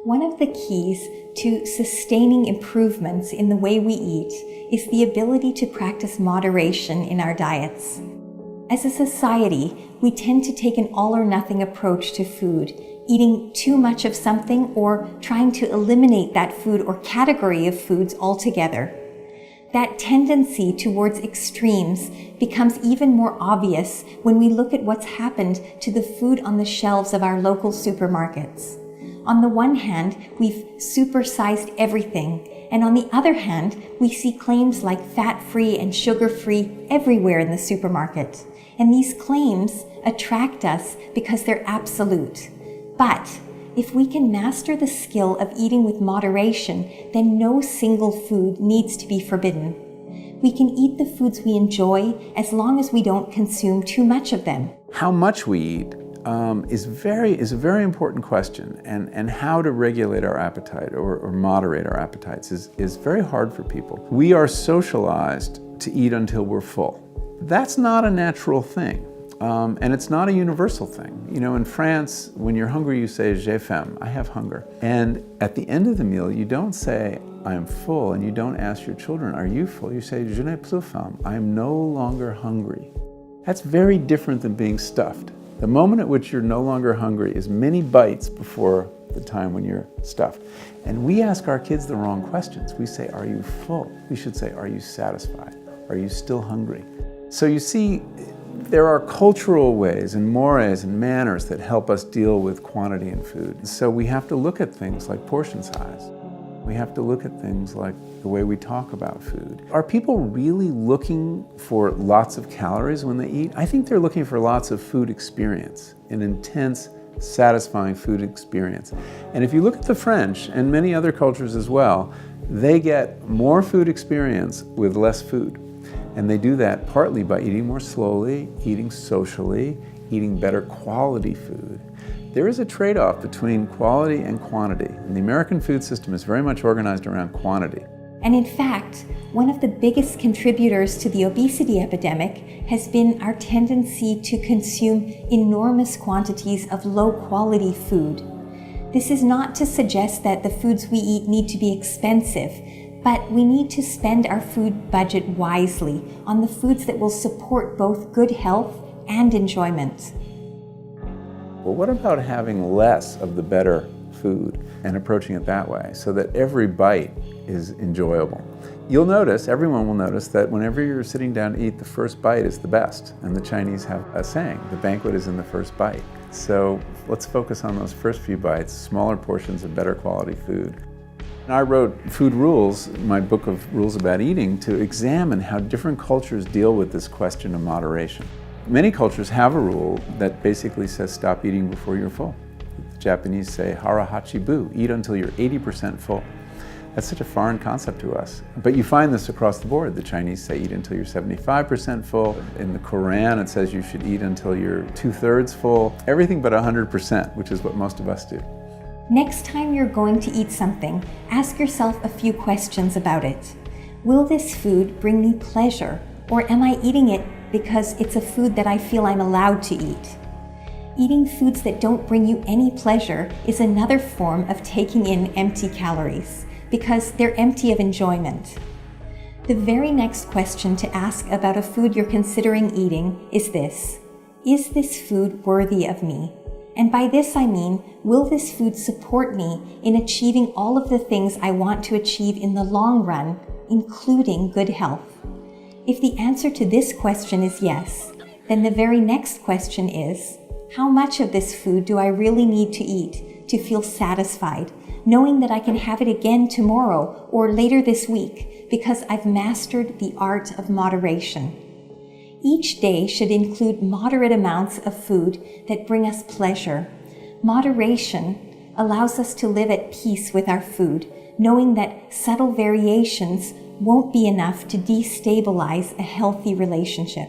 One of the keys to sustaining improvements in the way we eat is the ability to practice moderation in our diets. As a society, we tend to take an all-or-nothing approach to food, eating too much of something or trying to eliminate that food or category of foods altogether. That tendency towards extremes becomes even more obvious when we look at what's happened to the food on the shelves of our local supermarkets. On the one hand, we've supersized everything, and on the other hand, we see claims like fat-free and sugar-free everywhere in the supermarket. And these claims attract us because they're absolute. But if we can master the skill of eating with moderation, then no single food needs to be forbidden. We can eat the foods we enjoy as long as we don't consume too much of them. How much we eat is a very important question, and how to regulate our appetite or moderate our appetites is very hard for people. We are socialized to eat until we're full. That's not a natural thing, and it's not a universal thing. You know, in France, when you're hungry, you say, j'ai faim, I have hunger. And at the end of the meal, you don't say, I am full, and you don't ask your children, are you full? You say, je n'ai plus faim, I am no longer hungry. That's very different than being stuffed. The moment at which you're no longer hungry is many bites before the time when you're stuffed. And we ask our kids the wrong questions. We say, are you full? We should say, are you satisfied? Are you still hungry? So you see, there are cultural ways and mores and manners that help us deal with quantity in food. So we have to look at things like portion size. We have to look at things like the way we talk about food. Are people really looking for lots of calories when they eat? I think they're looking for lots of food experience, an intense, satisfying food experience. And if you look at the French and many other cultures as well, they get more food experience with less food. And they do that partly by eating more slowly, eating socially, eating better quality food. There is a trade-off between quality and quantity, and the American food system is very much organized around quantity. And in fact, one of the biggest contributors to the obesity epidemic has been our tendency to consume enormous quantities of low-quality food. This is not to suggest that the foods we eat need to be expensive, but we need to spend our food budget wisely on the foods that will support both good health and enjoyment. Well, what about having less of the better food and approaching it that way so that every bite is enjoyable? You'll notice, everyone will notice, that whenever you're sitting down to eat, the first bite is the best. And the Chinese have a saying, the banquet is in the first bite. So let's focus on those first few bites, smaller portions of better quality food. And I wrote Food Rules, my book of rules about eating, to examine how different cultures deal with this question of moderation. Many cultures have a rule that basically says stop eating before you're full. The Japanese say hara hachibu, eat until you're 80% full. That's such a foreign concept to us. But you find this across the board. The Chinese say eat until you're 75% full. In the Quran, it says you should eat until you're 2/3 full. Everything but 100%, which is what most of us do. Next time you're going to eat something, ask yourself a few questions about it. Will this food bring me pleasure, or am I eating it because it's a food that I feel I'm allowed to eat? Eating foods that don't bring you any pleasure is another form of taking in empty calories, because they're empty of enjoyment. The very next question to ask about a food you're considering eating is this: is this food worthy of me? And by this I mean, will this food support me in achieving all of the things I want to achieve in the long run, including good health? If the answer to this question is yes, then the very next question is, how much of this food do I really need to eat to feel satisfied, knowing that I can have it again tomorrow or later this week because I've mastered the art of moderation? Each day should include moderate amounts of food that bring us pleasure. Moderation allows us to live at peace with our food, knowing that subtle variations won't be enough to destabilize a healthy relationship.